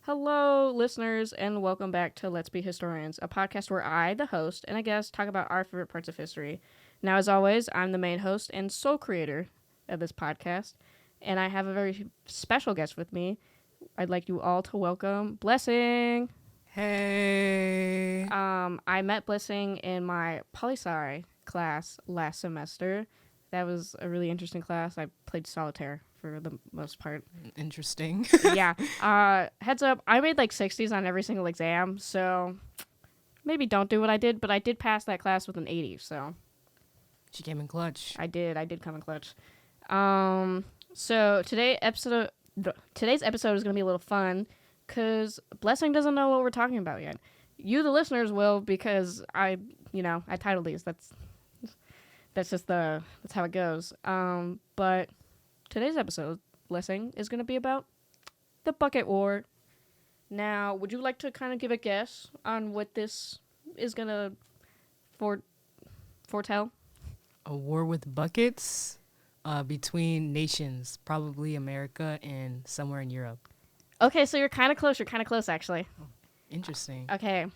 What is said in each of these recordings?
Hello, listeners, and welcome back to Let's Be Historians, a podcast where I, the host, and a guest talk about our favorite parts of history. Now, as always, I'm the main host and sole creator of this podcast, and I have a very special guest with me. I'd like you all to welcome Blessing. Hey. I met Blessing in my poli-sci class last semester. That was a really interesting class. I played solitaire for the most part. Interesting. Yeah. Heads up, I made like 60s on every single exam, so maybe don't do what I did, but I did pass that class with an 80, so She came in clutch. I did come in clutch. So today's episode is going to be a little fun cuz Blessing doesn't know what we're talking about yet. You the listeners will because I titled these. That's how it goes. But today's episode, Blessing, is going to be about the Bucket War. Now, would you like to kind of give a guess on what this is going to foretell? A war with buckets between nations, probably America and somewhere in Europe. Okay, so you're kind of close. Actually. Interesting. Okay.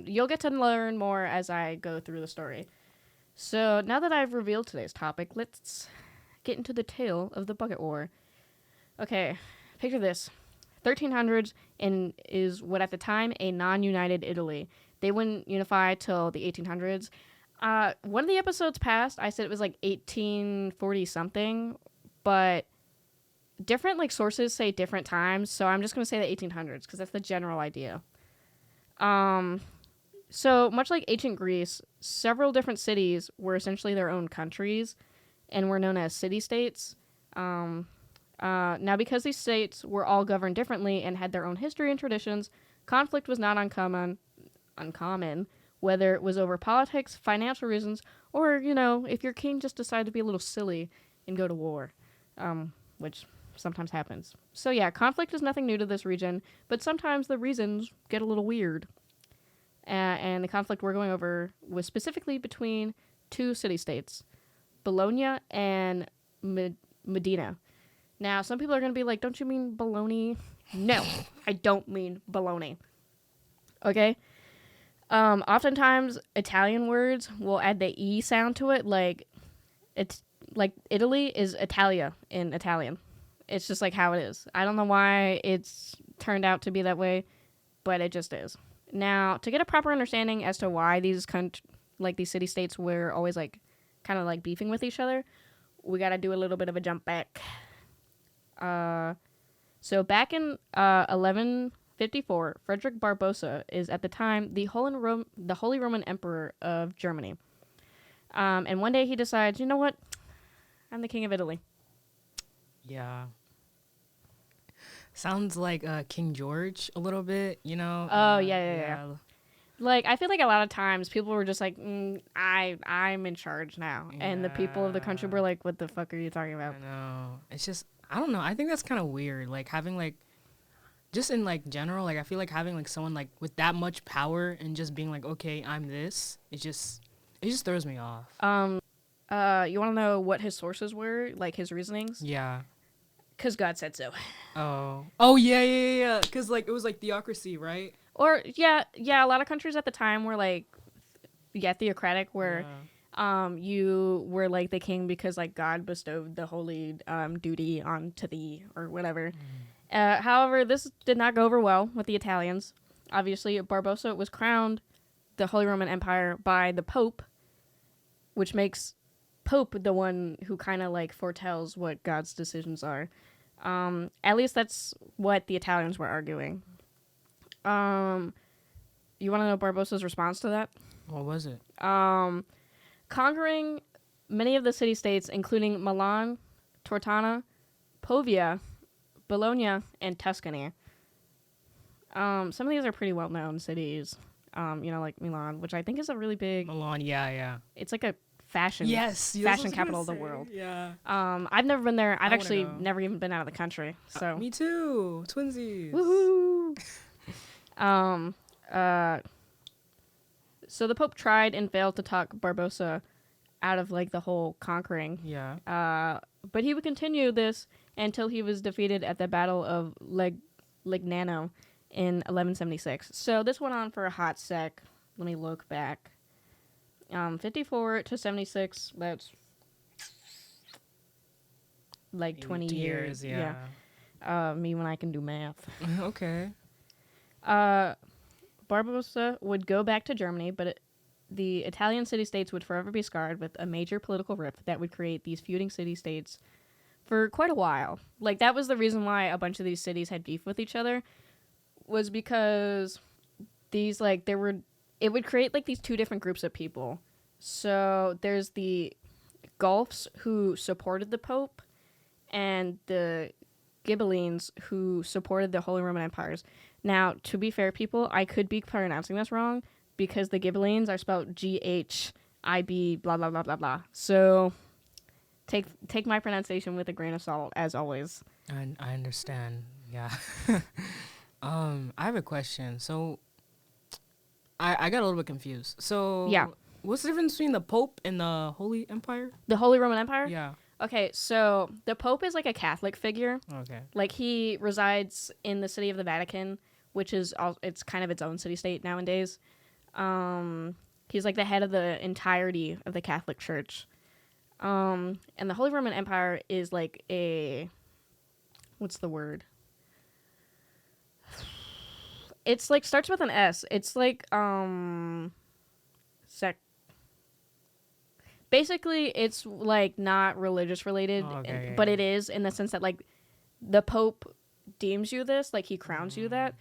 You'll get to learn more as I go through the story. So now that I've revealed today's topic, let's get into the tale of the Bucket War. Okay, picture this. 1300s is what at the time a non-united Italy. They wouldn't unify till the 1800s. One of the episodes past, I said it was like 1840 something, but different like sources say different times, so I'm just going to say the 1800s because that's the general idea. So much like ancient Greece, several different cities were essentially their own countries and were known as city-states. Now, because these states were all governed differently and had their own history and traditions, conflict was not uncommon, whether it was over politics, financial reasons, or, if your king just decided to be a little silly and go to war, which sometimes happens. So yeah, conflict is nothing new to this region, but sometimes the reasons get a little weird. And the conflict we're going over was specifically between two city-states, Bologna and Medina. Now, some people are going to be like, don't you mean baloney? No, I don't mean baloney. Okay? Oftentimes, Italian words will add the E sound to it, like Italy is Italia in Italian. It's just like how it is. I don't know why it's turned out to be that way, but it just is. Now, to get a proper understanding as to why these city-states were always kind of beefing with each other, we got to do a little bit of a jump back. So back in 1154, Frederick Barbarossa is at the time the Holy Roman Emperor of Germany. And one day he decides, you know what? I'm the king of Italy. Yeah. Sounds like King George a little bit, Oh, yeah. I feel like a lot of times people were just like, I'm in charge now. Yeah. And the people of the country were like, what the fuck are you talking about? I know. It's just, I don't know. I think that's kind of weird. Having just in general, I feel like having someone with that much power and just being okay, I'm this. It just throws me off. You want to know what his sources were? His reasonings? Yeah. Because God said so. Oh, yeah. Because, it was, theocracy, right? Or, yeah, a lot of countries at the time were, theocratic, where you were, the king because, God bestowed the holy duty onto thee, or whatever. However, this did not go over well with the Italians. Obviously, Barbarossa was crowned the Holy Roman Empire by the Pope, which makes Pope the one who kind of, foretells what God's decisions are. At least that's what the Italians were arguing. You want to know Barbossa's response to that? What was it? Conquering many of the city-states, including Milan, Tortona, Pavia, Bologna, and Tuscany. Some of these are pretty well-known cities, like Milan, which I think is a really big... Milan, yeah. It's like a fashion capital of the world. Yeah. I've never been there. I've actually never even been out of the country. So me too. Twinsies. Woohoo! So the Pope tried and failed to talk Barbarossa out of the whole conquering. Yeah. But he would continue this until he was defeated at the Battle of Lignano in 1176. So this went on for a hot sec. Let me look back. 54 to 76, that's like 20 years. Yeah. Me when I can do math. Okay. Barbarossa would go back to Germany, but the Italian city-states would forever be scarred with a major political rift that would create these feuding city-states for quite a while. Like, that was the reason why a bunch of these cities had beef with each other, was because these, like, it would create, like, these two different groups of people. So there's the Guelphs who supported the Pope, and the Ghibellines who supported the Holy Roman Empires. Now, to be fair, people, I could be pronouncing this wrong, because the Ghibellines are spelled Ghib, blah, blah, blah, blah, blah. So take my pronunciation with a grain of salt, as always. I understand. Yeah. I have a question. So I got a little bit confused. So Yeah. What's the difference between the Pope and the Holy Empire? The Holy Roman Empire? Yeah. Okay, so the Pope is like a Catholic figure. Okay. Like, he resides in the city of the Vatican, which is it's kind of its own city-state nowadays. He's like the head of the entirety of the Catholic Church. And the Holy Roman Empire is like what's the word? It's like starts with an S. It's like basically it's like not religious related, but it is in the sense that like the Pope deems you this, like he crowns you that,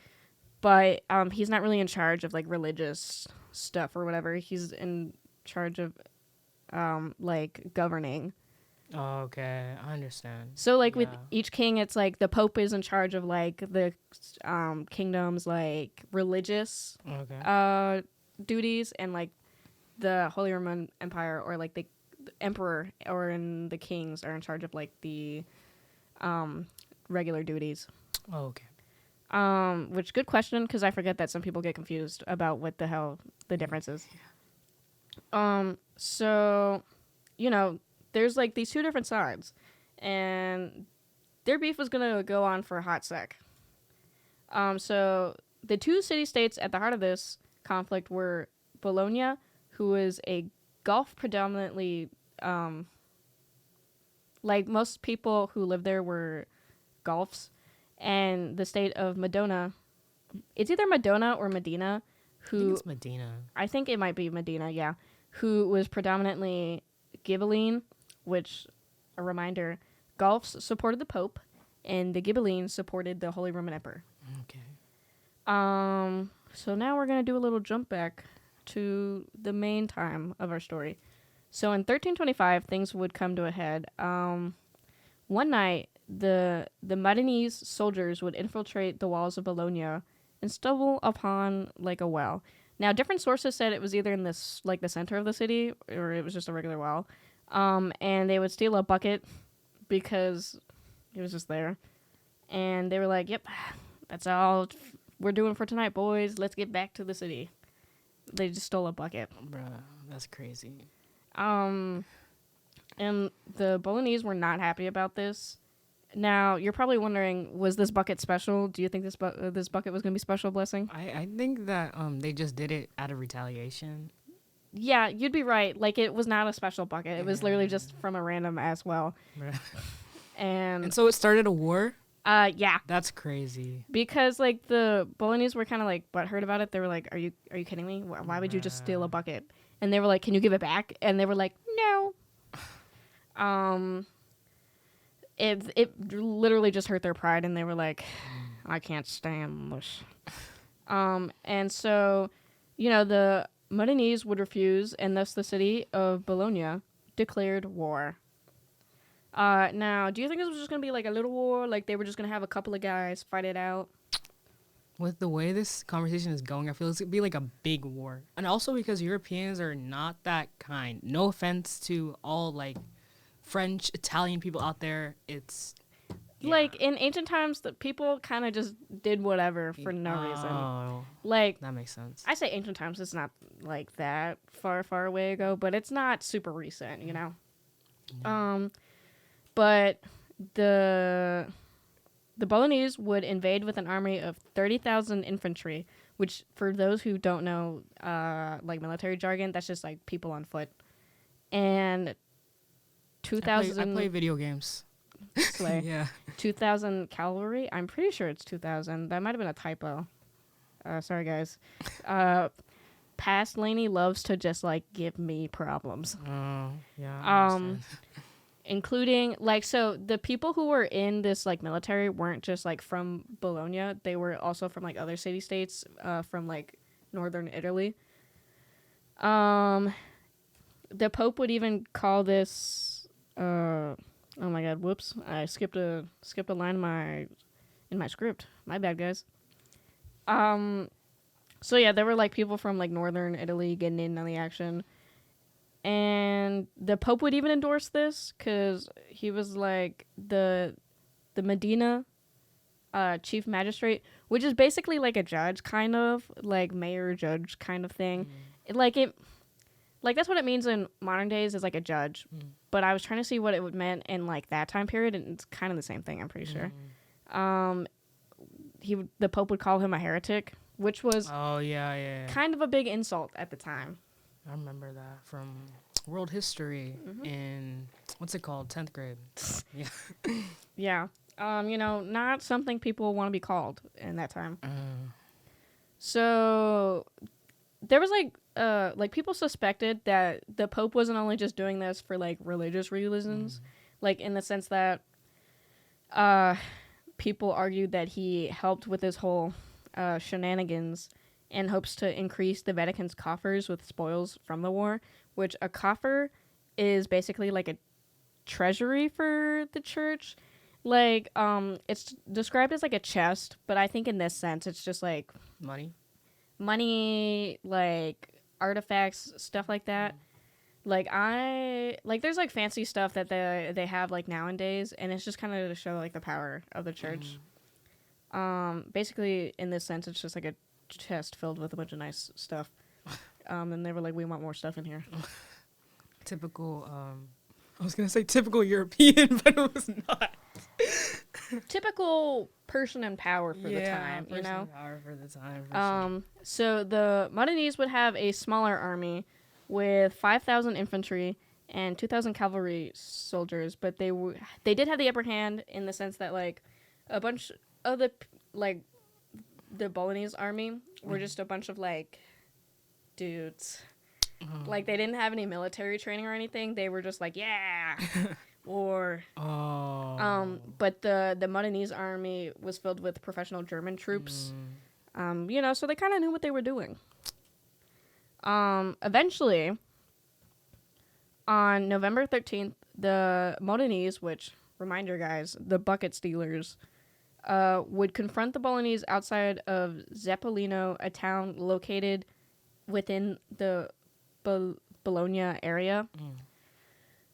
but he's not really in charge of like religious stuff or whatever. He's in charge of like governing. Oh, okay, I understand. So like with each king, it's like the Pope is in charge of like the kingdom's like religious duties, and like the Holy Roman Empire or like the emperor or in the kings are in charge of like the regular duties. Oh, okay. Which good question, because I forget that some people get confused about what the hell the difference is. So, you know, there's like these two different sides, and their beef was gonna go on for a hot sec. So the two city-states at the heart of this conflict were Bologna, who is a Gulf predominantly, like most people who lived there were Gulfs, and the state of Modena. It's either Modena or Medina, I think it's Medina. I think it might be Medina, yeah, who was predominantly Ghibelline, which, a reminder, Gulfs supported the Pope, and the Ghibellines supported the Holy Roman Emperor. Okay. So now we're going to do a little jump back to the main time of our story. So in 1325, things would come to a head. One night, the Modenese soldiers would infiltrate the walls of Bologna and stumble upon like a well. Now, different sources said it was either in this like the center of the city or it was just a regular well. And they would steal a bucket because it was just there. And they were like, "Yep, that's all we're doing for tonight, boys. Let's get back to the city." They just stole a bucket. Bruh, that's crazy. And the Bolognese were not happy about this. Now, you're probably wondering, was this bucket special? Do you think this bucket was going to be special, Blessing? I think that they just did it out of retaliation. Yeah, you'd be right. Like, it was not a special bucket. It was literally just from a random ass well. And so it started a war? Yeah. That's crazy. Because, like, the Bolognese were kind of, like, butthurt about it. They were like, are you kidding me? Why would you just steal a bucket? And they were like, can you give it back? And they were like, no. It literally just hurt their pride, and they were like, I can't stand this. And so, you know, the Modenese would refuse, and thus the city of Bologna declared war. Now, do you think this was just going to be like a little war? Like they were just going to have a couple of guys fight it out? With the way this conversation is going, I feel it's going to be like a big war. And also because Europeans are not that kind. No offense to all, like, French, Italian people out there. It's... Yeah. Like, in ancient times, the people kind of just did whatever for no reason. Like... That makes sense. I say ancient times. It's not, like, that far away ago, but it's not super recent, you know? Yeah. But the the Bolognese would invade with an army of 30,000 infantry, which, for those who don't know, like military jargon, that's just like people on foot. And I 2,000 play video games. slay. Yeah. 2,000 cavalry. I'm pretty sure it's 2,000. That might have been a typo. Sorry, guys. Past Laney loves to just like give me problems. Oh, yeah. I Um, understand. Including like, so the people who were in this like military weren't just like from Bologna. They were also from like other city states, from like northern Italy. The Pope would even call this. Oh my God! Whoops! I skipped a line in my script. My bad, guys. So yeah, there were like people from like northern Italy getting in on the action. And the Pope would even endorse this because he was like the Medina chief magistrate, which is basically like a judge, kind of like mayor judge kind of thing. It that's what it means in modern days, is like a judge. But I was trying to see what it would meant in like that time period, and it's kind of the same thing, I'm pretty sure. The Pope would call him a heretic, which was Oh, yeah. kind of a big insult at the time. I remember that from world history in, what's it called, 10th grade. Yeah. Yeah. Not something people want to be called in that time. So there was like people suspected that the Pope wasn't only just doing this for like religious reasons, like in the sense that people argued that he helped with this whole shenanigans in hopes to increase the Vatican's coffers with spoils from the war, which a coffer is basically like a treasury for the church. Like, it's described as like a chest, but I think in this sense, it's just like money, like artifacts, stuff like that. Like there's like fancy stuff that they have like nowadays, and it's just kind of to show like the power of the church. Basically in this sense, it's just like a chest filled with a bunch of nice stuff. And they were like, we want more stuff in here. Typical, I was going to say typical European, but it was not. Typical person in power for the time, you know? Power for the time. So the Modenese would have a smaller army with 5,000 infantry and 2,000 cavalry soldiers, but they did have the upper hand in the sense that like a bunch of the Bolognese army were just a bunch of like dudes. Like they didn't have any military training or anything. They were just like, yeah. But the Modenese army was filled with professional German troops. So they kind of knew what they were doing. Eventually, on November 13th, the Modenese, which, reminder guys, the bucket stealers, would confront the Bolognese outside of Zeppolino, a town located within the Bologna area.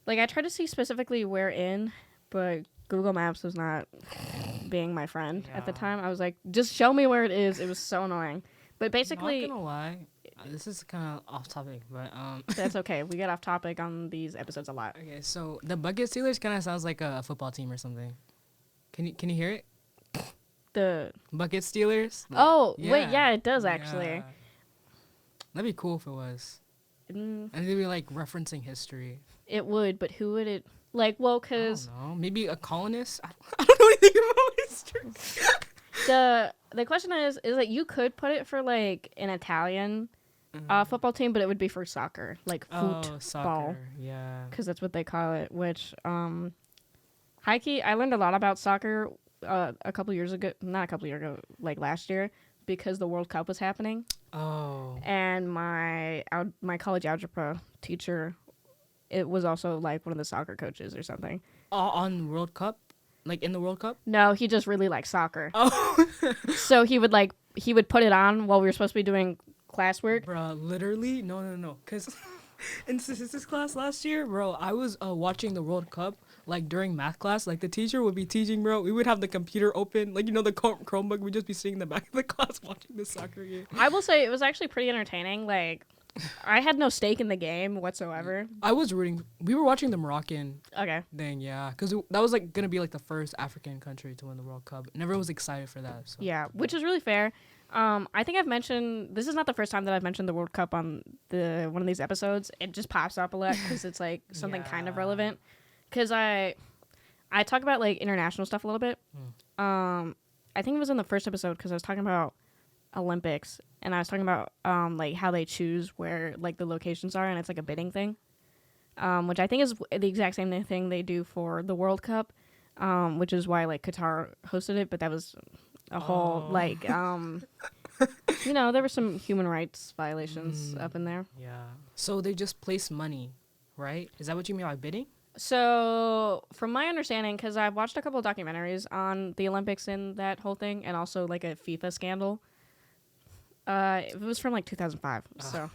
Like, I tried to see specifically where in, but Google Maps was not being my friend at the time. I was like, just show me where it is. It was so annoying. But basically... Not gonna lie, this is kind of off topic, but... That's okay. We get off topic on these episodes a lot. Okay, so the Bucket Steelers kind of sounds like a football team or something. Can you hear it? The Bucket Steelers? Wait, yeah, it does actually. Yeah. That'd be cool if it was. And they'd be like referencing history. It would, but who would it... Like, well, because... I don't know. Maybe a colonist? I don't know anything about history. The question is that you could put it for, like, an Italian football team, but it would be for soccer. Like, football. Soccer, yeah. Because that's what they call it, which, high-key, I learned a lot about soccer a couple years ago. Not a couple years ago, like, last year, because the World Cup was happening. Oh. And my college algebra teacher... It was also, like, one of the soccer coaches or something. On World Cup? Like, in the World Cup? No, he just really liked soccer. Oh. So he would put it on while we were supposed to be doing classwork. Bro, literally? No. Because in statistics class last year, bro, I was watching the World Cup, like, during math class. Like, the teacher would be teaching, bro. We would have the computer open. Like, the Chromebook. We'd just be sitting in the back of the class watching the soccer game. I will say it was actually pretty entertaining. Like, I had no stake in the game whatsoever. I was rooting. We were watching the Moroccan Okay. thing, yeah, because that was like gonna be like the first African country to win the World Cup, and everyone was excited for that. So. Yeah, which is really fair. I think I've mentioned this is not the first time that I've mentioned the World Cup on the one of these episodes. It just pops up a lot because it's like something kind of Yeah. relevant. Because I talk about like international stuff a little bit. I think it was in the first episode because I was talking about Olympics and I was talking about like how they choose where like the locations are and it's like a bidding thing, which I think is the exact same thing they do for the World Cup, which is why like Qatar hosted it. But that was a whole like you know, there were some human rights violations up in there. Yeah. So they just place money, right? Is that what you mean by bidding? So, from my understanding, because I've watched a couple of documentaries on the Olympics and that whole thing, and also like a FIFA scandal. It was from like 2005. So,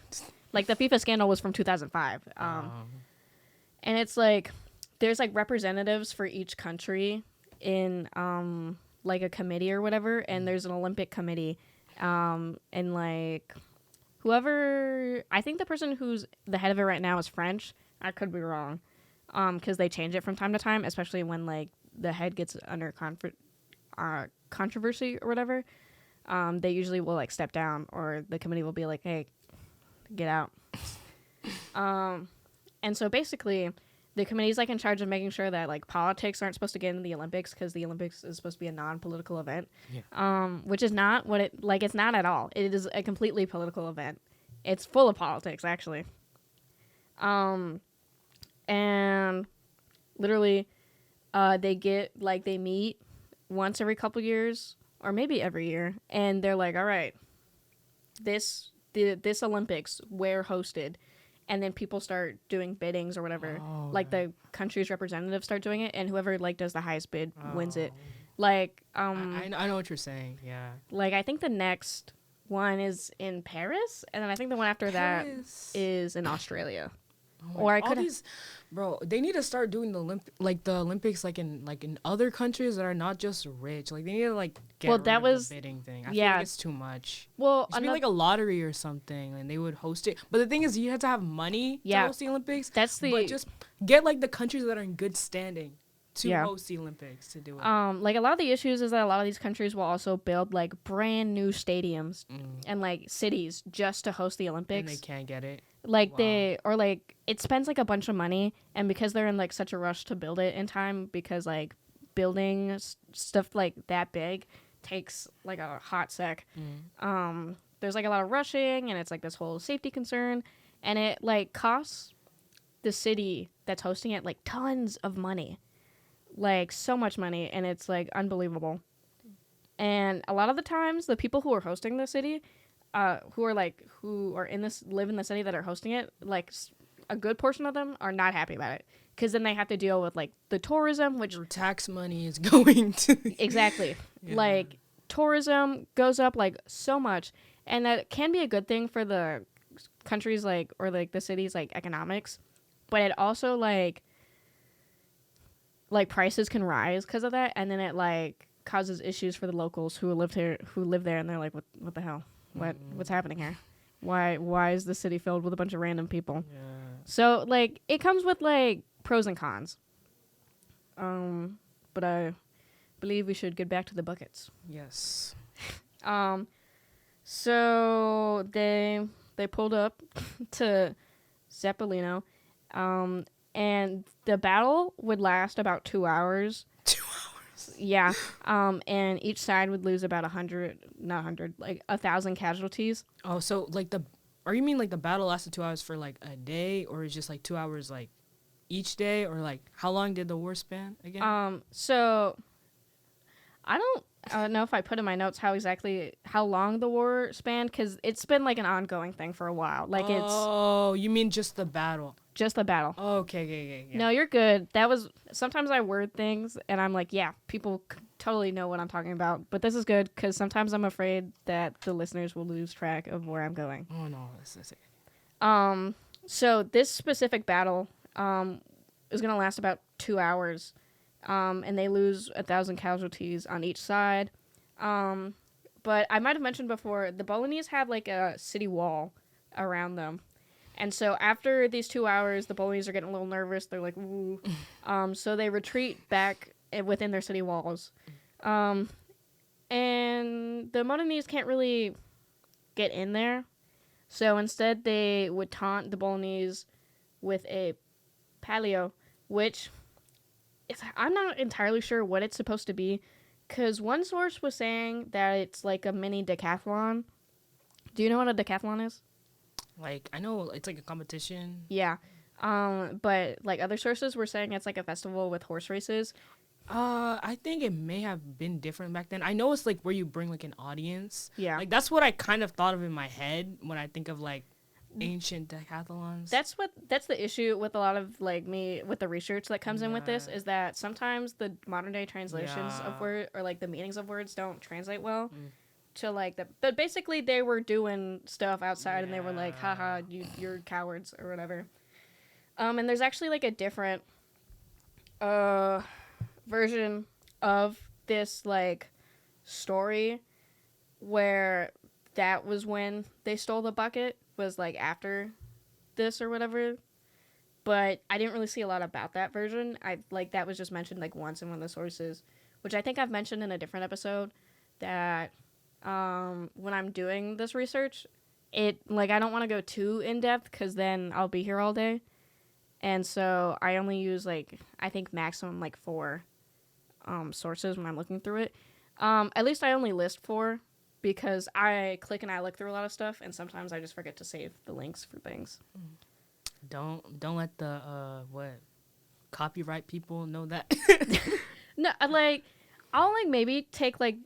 like the FIFA scandal was from 2005. And it's like there's like representatives for each country in like a committee or whatever, and there's an Olympic committee, and like whoever I think the person who's the head of it right now is French. I could be wrong. Because they change it from time to time, especially when like the head gets under controversy or whatever. They usually will like step down, or the committee will be like, "Hey, get out." And so basically, the committee's like in charge of making sure that like politics aren't supposed to get into the Olympics because the Olympics is supposed to be a non-political event, which is not what it like. It's not at all. It is a completely political event. It's full of politics, actually. And literally they meet once every couple years or maybe every year, and they're like, all right, this Olympics where hosted, and then people start doing biddings or whatever. Like the country's representatives start doing it, and whoever like does the highest bid wins it. Like I know what you're saying. Yeah. like I think the next one is in Paris, and then I think the one after that is in Australia. Or I could bro, they need to start doing the Olympics like in other countries that are not just rich. Like they need to like get rid of the bidding thing. I feel like it's too much. Well, it should be like a lottery or something, and they would host it. But the thing is, you have to have money to host the Olympics. But just get like the countries that are in good standing to host the Olympics to do it. Like a lot of the issues is that a lot of these countries will also build like brand new stadiums and like cities just to host the Olympics. And they can't get it. Like it spends like a bunch of money, and because they're in like such a rush to build it in time, because like building stuff like that big takes like a hot sec. There's like a lot of rushing, and it's like this whole safety concern, and it like costs the city that's hosting it like tons of money. Like so much money, and it's like unbelievable. And a lot of the times the people who are hosting the city who live in the city that are hosting it, like a good portion of them are not happy about it, because then they have to deal with like the tourism, which your tax money is going to exactly like tourism goes up like so much, and that can be a good thing for the countries like or like the cities like economics, but it also like prices can rise because of that, and then it like causes issues for the locals who live there, and they're like, what the hell, what's happening here? Why is the city filled with a bunch of random people? So like it comes with like pros and cons. But I believe we should get back to the buckets. Yes. So they pulled up to Zeppelino, and the battle would last about 2 hours. 2 hours. Yeah. And each side would lose about 1,000 casualties. Oh, so like or you mean like the battle lasted 2 hours for like a day, or is just like 2 hours like each day, or like how long did the war span again? So I don't know if I put in my notes how long the war spanned, because it's been like an ongoing thing for a while. Like you mean just the battle? Just the battle. Oh, okay. No, you're good. That was sometimes I word things and I'm like, yeah, people totally know what I'm talking about. But this is good because sometimes I'm afraid that the listeners will lose track of where I'm going. Oh no, this is it. So this specific battle is gonna last about 2 hours, and they lose 1,000 casualties on each side. But I might have mentioned before, the Bolognese had like a city wall around them. And so after these 2 hours, the Bolognese are getting a little nervous. They're like, ooh. So they retreat back within their city walls. And the Modenese can't really get in there. So instead, they would taunt the Bolognese with a palio, which I'm not entirely sure what it's supposed to be. Because one source was saying that it's like a mini decathlon. Do you know what a decathlon is? Like, I know it's like a competition. Yeah. But like other sources were saying it's like a festival with horse races. I think it may have been different back then. I know it's like where you bring like an audience. Yeah. Like that's what I kind of thought of in my head when I think of like ancient decathlons. That's the issue with a lot of like me with the research that comes in with this Yeah. is that sometimes the modern day translations of Yeah. word or like the meanings of words don't translate well Mm. to like the but basically they were doing stuff outside and they were like Yeah. haha you're cowards or whatever. And there's actually like a different version of this like story where that was when they stole the bucket was like after this or whatever, but I didn't really see a lot about that version. I like that was just mentioned like once in one of the sources, which I think I've mentioned in a different episode that when I'm doing this research, it like I don't want to go too in depth because then I'll be here all day, and so I only use like I think maximum like 4 sources when I'm looking through it. At least I only list 4 because I click and I look through a lot of stuff, and sometimes I just forget to save the links for things. Don't let the what copyright people know that. No, like I'll like maybe take like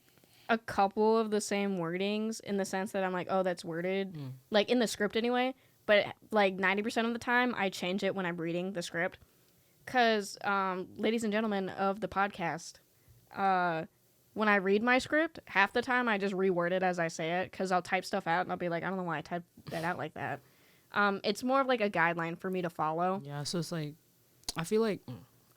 a couple of the same wordings in the sense that I'm like, oh, that's worded like in the script anyway. But like 90% of the time, I change it when I'm reading the script. Because, ladies and gentlemen of the podcast, when I read my script, half the time I just reword it as I say it. Because I'll type stuff out and I'll be like, I don't know why I typed that out like that. It's more of like a guideline for me to follow. Yeah, so it's like I feel like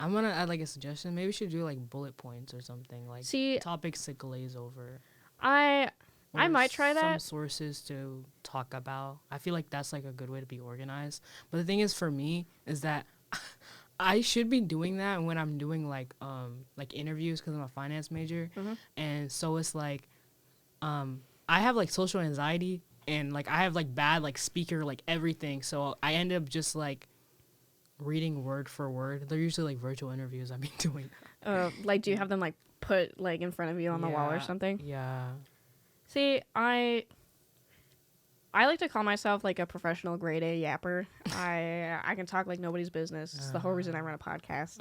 I'm gonna add like a suggestion. Maybe we should do like bullet points or something, like See, topics to glaze over. I Or might try that. Some sources to talk about. I feel like that's like a good way to be organized. But the thing is, for me, is that I should be doing that when I'm doing like interviews because I'm a finance major, and so it's like I have like social anxiety and like I have like bad like speaker like everything. So I end up just like reading word for word. They're usually like virtual interviews I've been doing. Like, do you have them like put like in front of you on the wall or Yeah, something? Yeah. See, I like to call myself like a professional grade A yapper. I can talk like nobody's business. It's the whole reason I run a podcast.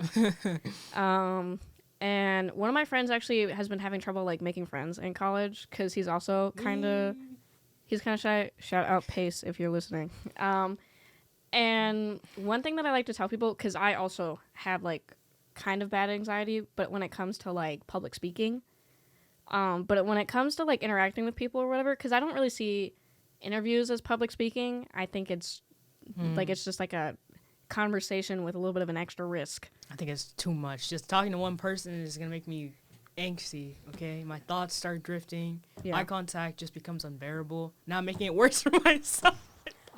And one of my friends actually has been having trouble like making friends in college because he's also kind of shy. Shout out Pace if you're listening. And one thing that I like to tell people, because I also have like kind of bad anxiety, but when it comes to like public speaking, but when it comes to like interacting with people or whatever, because I don't really see interviews as public speaking. I think it's like it's just like a conversation with a little bit of an extra risk. I think it's too much. Just talking to one person is gonna make me angsty. Okay, my thoughts start drifting. Yeah. Eye contact just becomes unbearable. Now I'm making it worse for myself.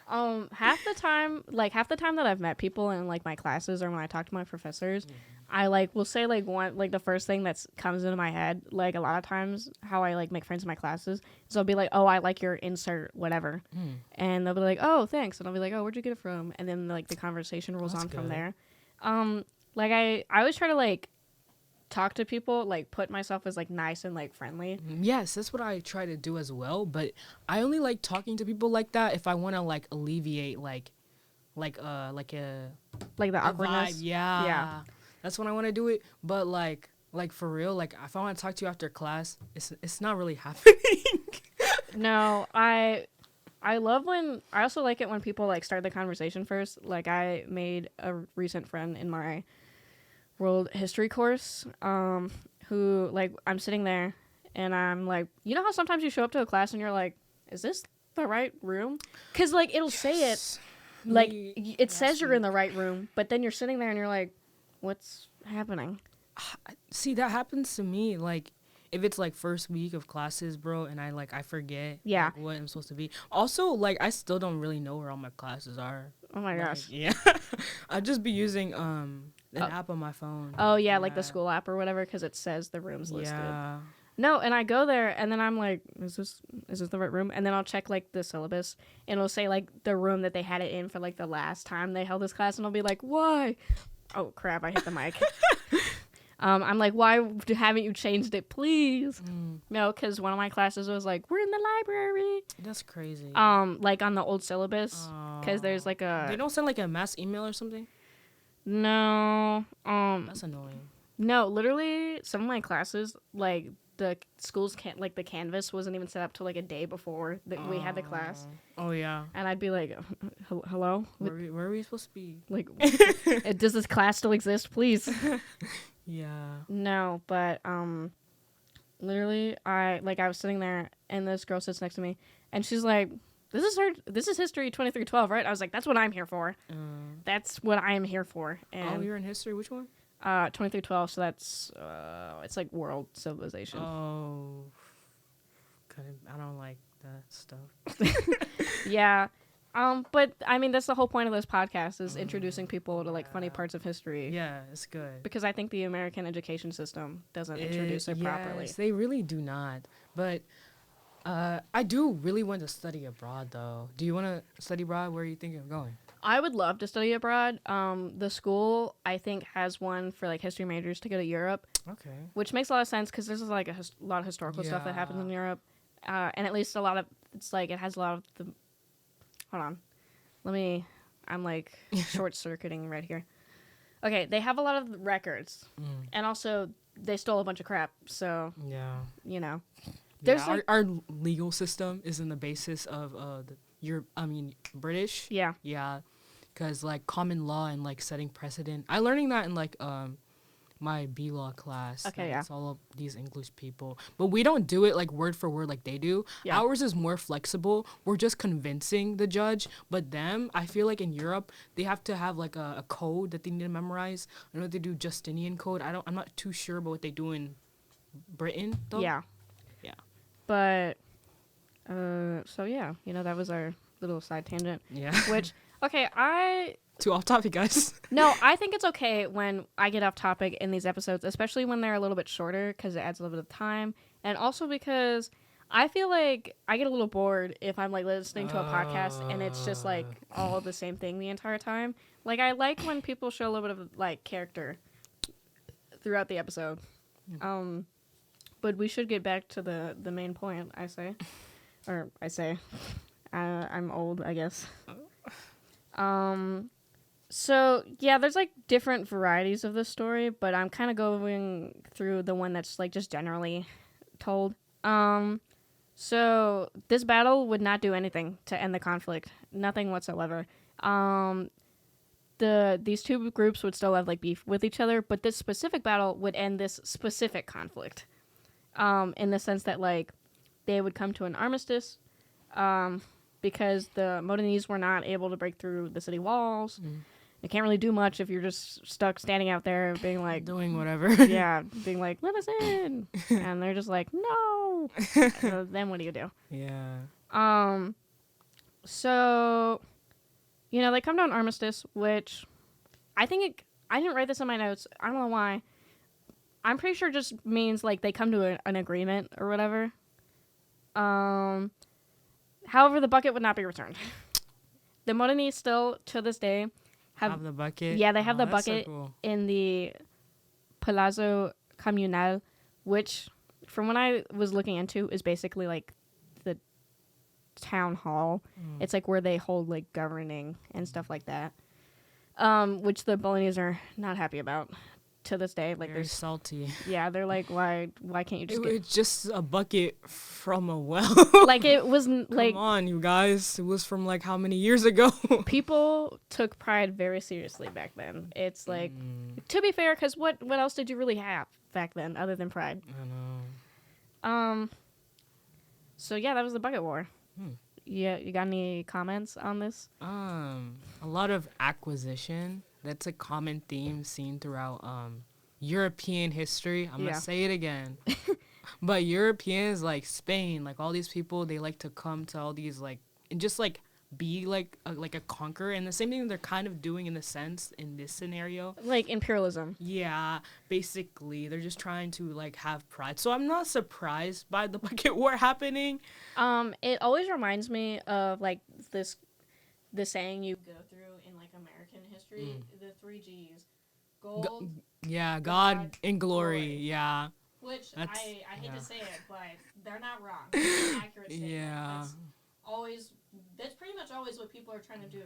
Half the time that I've met people in like my classes or when I talk to my professors, I like will say like one like the first thing that comes into my head. Like a lot of times, how I like make friends in my classes is I'll be like, oh, I like your insert whatever, and they'll be like, oh, thanks, and I'll be like, oh, where'd you get it from? And then like the conversation rolls on from there. Like I always try to like talk to people, like put myself as like nice and like friendly. Yes, that's what I try to do as well. But I only like talking to people like that if I want to like alleviate like the Awkwardness. vibe. Yeah. Yeah. That's when I want to do it. But like for real, like if I want to talk to you after class, it's not really happening. No, I love when I also like it when people like start the conversation first. Like I made a recent friend in my world history course, who like I'm sitting there and I'm like, you know how sometimes you show up to a class and you're like, is this the right room? Because like it'll say it, like it says you're in the right room, but then you're sitting there and you're like, what's happening? See, that happens to me. Like if it's like first week of classes, bro, and I forget Yeah. like, what I'm supposed to be. Also, like I still don't really know where all my classes are. Oh my Like, gosh. yeah. I'll just be using an Oh. app on my phone. Oh yeah, like the school app or whatever, because it says the room's listed. Yeah. No, and I go there, and then I'm like, is this the right room? And then I'll check like the syllabus, and it'll say like the room that they had it in for like the last time they held this class, and I'll be like, why? Oh crap! I hit the mic. I'm like, why haven't you changed it, please? No, because one of my classes was like, we're in the library. That's crazy. Like on the old syllabus, because there's like a. They don't send like a mass email or something. No. That's annoying. No, literally, some of my classes, like the schools can't, like the Canvas wasn't even set up till like a day before that we had the class, Oh yeah. and I'd be like, hello, Where are we supposed to be? like, does this class still exist, please? Yeah. No, but literally, I was sitting there, and this girl sits next to me, and she's like, this is history 2312, right? I was like, that's what I'm here for. That's what I am here for. And you're in history. Which one? 2312. So that's it's like world civilization. Oh, I don't like that stuff. Yeah. But I mean, that's the whole point of this podcast is introducing people to like funny parts of history. Yeah, it's good. Because I think the American education system doesn't introduce it properly. Yes, they really do not. But I do really want to study abroad, though. Do you want to study abroad? Where are you thinking of going? I would love to study abroad. The school, I think, has one for like history majors to go to Europe. Okay. Which makes a lot of sense because there's like a lot of historical stuff that happens in Europe. And at least a lot of, it's like, it has a lot of the, hold on. I'm like short-circuiting right here. Okay, they have a lot of records. And also, they stole a bunch of crap, so, you know. There's our legal system is in the basis of British. Yeah. Yeah. Because, like, common law and, like, setting precedent. I learning that in, like, my B-law class. Okay, yeah. It's all of these English people. But we don't do it, like, word for word like they do. Yeah. Ours is more flexible. We're just convincing the judge. But them, I feel like in Europe, they have to have, like, a code that they need to memorize. I know they do Justinian code. I'm not too sure about what they do in Britain, though. Yeah. Yeah. But, so yeah, you know, that was our little side tangent. Yeah. Which, okay, Too off topic, guys. No, I think it's okay when I get off topic in these episodes, especially when they're a little bit shorter because it adds a little bit of time. And also because I feel like I get a little bored if I'm like listening to a podcast and it's just like all the same thing the entire time. Like I like when people show a little bit of like character throughout the episode. But we should get back to the main point, I say. Or I say. I'm old, I guess. So, yeah, there's, like, different varieties of this story, but I'm kind of going through the one that's, like, just generally told. So, this battle would not do anything to end the conflict. Nothing whatsoever. These two groups would still have, like, beef with each other, but this specific battle would end this specific conflict. In the sense that, like, they would come to an armistice, because the Modenese were not able to break through the city walls. You can't really do much if you're just stuck standing out there being like... Doing whatever. Yeah, being like, let us in! And they're just like, no! So then what do you do? Yeah. So, you know, they come to an armistice, which I think I didn't write this in my notes. I don't know why. I'm pretty sure it just means, like, they come to an agreement or whatever. However, the bucket would not be returned. The Modenese still, to this day, have the bucket? Yeah, they have the that's so bucket cool. in the Palazzo Comunale, which, from what I was looking into, is basically, like, the town hall. It's, like, where they hold, like, governing and stuff like that. Which the Bolognese are not happy about. To this day, like, Very they're salty. Yeah, they're like, why can't you just get... It's just a bucket from a well. Like, it was, like... Come on, you guys. It was from, like, how many years ago? People took pride very seriously back then. It's, like... To be fair, because what else did you really have back then, other than pride? I know. So, yeah, that was the bucket war. Yeah, you got any comments on this? A lot of acquisition. That's a common theme seen throughout European history. I'm gonna say it again. But Europeans, like Spain, like all these people, they like to come to all these like and just like be like a conqueror, and the same thing they're kind of doing in a sense in this scenario. Like imperialism. Yeah, basically they're just trying to like have pride. So I'm not surprised by the bucket war happening. It always reminds me of like the saying you go through in like American history, the 3 Gs. Gold, Yeah, God, God in glory. glory. Yeah. Which That's I hate yeah. to say it, but they're not wrong. It's an accurate statement. Yeah. Always that's pretty much always what people are trying to do.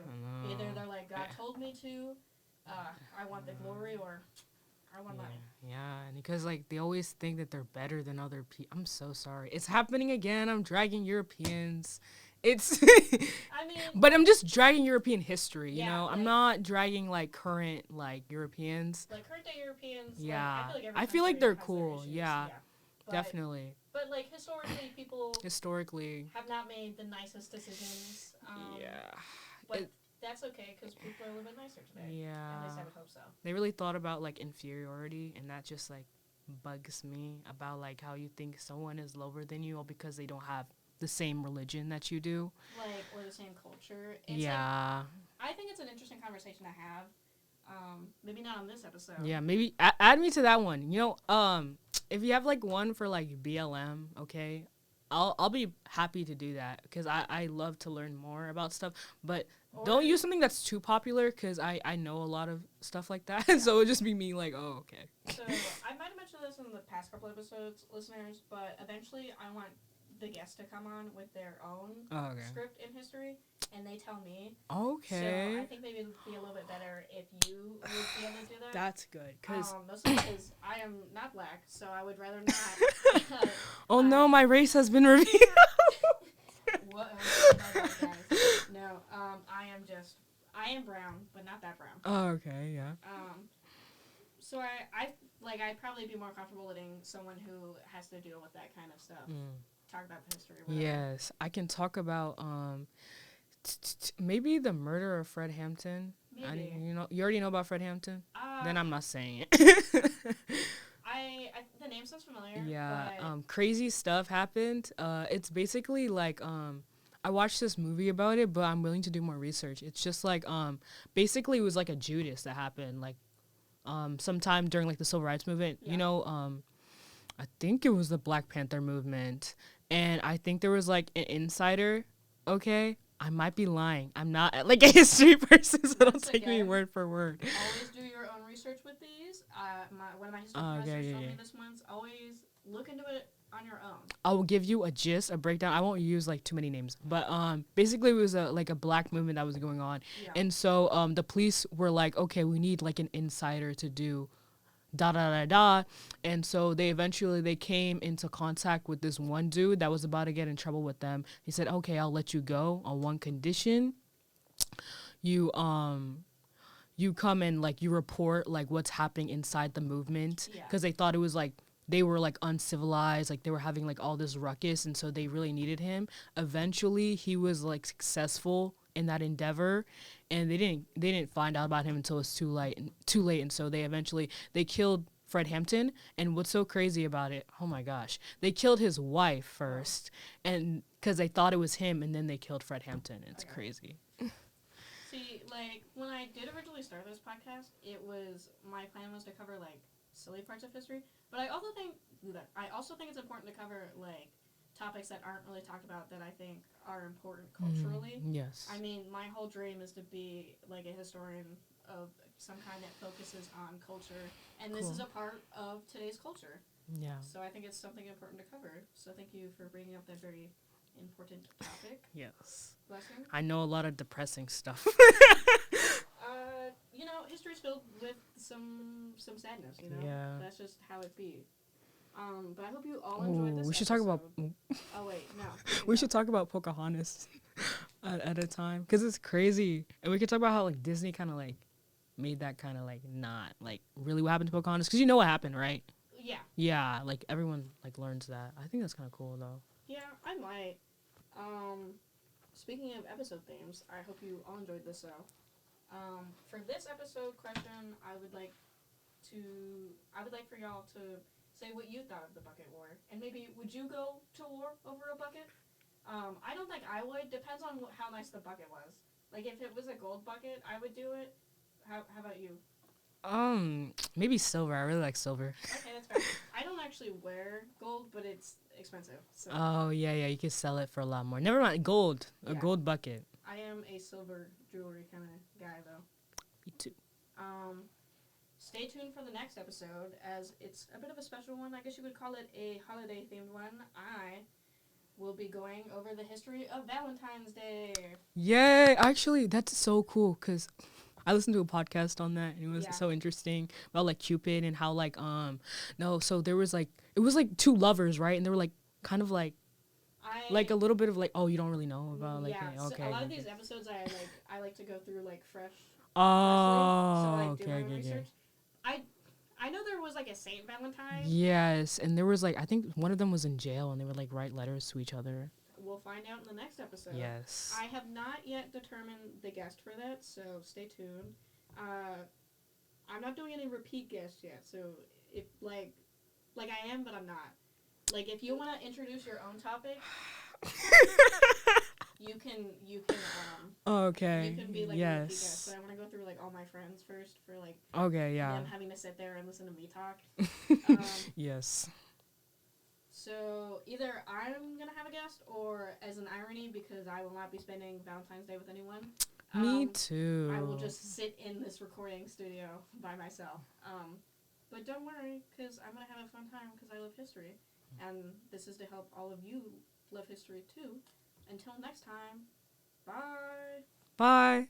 Either they're like, God told me to, I want the glory, or I want money. Yeah, and because like they always think that they're better than other people. I'm so sorry. It's happening again. I'm dragging Europeans. It's I mean, but I'm just dragging European history, you Yeah, know? I'm like- not dragging like current like Europeans. like current day Europeans. Yeah. Like, I I feel feel like like they're every country cool, has their issues, yeah. But, Definitely. But like historically, people Historically. have not made the nicest decisions. Yeah. But It- that's okay because people are living nicer today. Yeah. At least I would hope so. They really thought about like inferiority, and that just like bugs me about like how you think someone is lower than you all because they don't have the same religion that you do. Like, or the same culture. It's Yeah. Like, I think it's an interesting conversation to have. Maybe not on this episode. Yeah, maybe add me to that one. You know, if you have like one for like BLM, okay, I'll be happy to do that because I love to learn more about stuff. But Or- don't use something that's too popular because I know a lot of stuff like that. So it'll just be me like, oh, okay. So I might have mentioned this in the past couple episodes, listeners, but eventually I want the guests to come on with their own Oh, okay. script in history, and they tell me. Okay. So I think maybe it would be a little bit better if you would be able to do that. That's good because Mostly because I am not black, so I would rather not. oh no, my race has been revealed. What? No, I am brown, but not that brown. Oh, okay, yeah. So I'd probably be more comfortable letting someone who has to deal with that kind of stuff talk about the history. Whatever. Yes, I can talk about maybe the murder of Fred Hampton. Maybe. You already know about Fred Hampton. Then I'm not saying it. The name sounds familiar. Yeah, But crazy stuff happened. It's basically like I watched this movie about it, but I'm willing to do more research. It's just like basically it was like a Judas that happened like sometime during like the Civil Rights movement. Yeah. You know, I think it was the Black Panther movement, and I think there was like an insider. Okay, I might be lying. I'm not like a history person, so don't take me word for word. always do your own research with these. One of my history professors told me this once. Always look into it on your own. I will give you a gist, a breakdown. I won't use like too many names, but basically it was a black movement that was going on, and so the police were like, okay, we need like an insider to do da da da da, and so they came into contact with this one dude that was about to get in trouble with them. He said, okay, I'll let you go on one condition. You come and like you report like what's happening inside the movement, because they thought it was like they were like uncivilized, like they were having like all this ruckus, and so they really needed him. Eventually he was like successful in that endeavor, and they didn't find out about him until it was too late, and so they killed Fred Hampton. And what's so crazy about it, oh my gosh, they killed his wife first, and because they thought it was him, and then they killed Fred Hampton. It's crazy. See, like, when I did originally start this podcast, my plan was to cover, like, silly parts of history, but I also think it's important to cover, like, topics that aren't really talked about that I think are important culturally. Yes. I mean, my whole dream is to be, like, a historian of some kind that focuses on culture, and this is a part of today's culture. Yeah. So I think it's something important to cover. So thank you for bringing up that very important topic. Yes. Blessing. I know a lot of depressing stuff. History's filled with some sadness, you know? Yeah. That's just how it be. But I hope you all enjoyed this we should episode. talk about. Oh, wait, no. We should talk about Pocahontas at a time, because it's crazy, and we could talk about how like Disney kind of like made that kind of like not like really what happened to Pocahontas, because you know what happened, right? Yeah. Yeah, like everyone like learns that. I think that's kind of cool though. Yeah, I might. Speaking of episode themes, I hope you all enjoyed this, though. For this episode question, I would like for y'all to say what you thought of the bucket war, and maybe would you go to war over a bucket? I don't think I would. Depends on how nice the bucket was. Like if it was a gold bucket, I would do it. How about you? Maybe silver. I really like silver. Okay, that's fair. I don't actually wear gold, but it's expensive. So Oh yeah, yeah. You can sell it for a lot more. Never mind. Gold. A Yeah. gold bucket. I am a silver jewelry kind of guy, though. Me too. Stay tuned for the next episode, as it's a bit of a special one. I guess you would call it a holiday-themed one. I will be going over the history of Valentine's Day. Yay! Actually, that's so cool because I listened to a podcast on that and it was Yeah. so interesting about like Cupid and how like no, so there was like it was like two lovers, right? And they were like kind of like a little bit of like, oh, you don't really know about like yeah. okay. So a lot of okay. these episodes, I like to go through like fresh. Oh, So I do okay, my own okay, okay. research. I know there was like a Saint Valentine. Yes, and there was like I think one of them was in jail and they would like write letters to each other. We'll find out in the next episode. Yes. I have not yet determined the guest for that, so stay tuned. I'm not doing any repeat guests yet, so if like I am, but I'm not. Like if you want to introduce your own topic, you can Okay. you can be like a repeat guest. Yes. But I want to go through like all my friends first for like Okay. Yeah. them having to sit there and listen to me talk. Yes. So either I'm gonna have a guest, or as an irony, because I will not be spending Valentine's Day with anyone. Me too. I will just sit in this recording studio by myself. But don't worry, because I'm gonna have a fun time because I love history, and this is to help all of you love history too. Until next time, bye. Bye.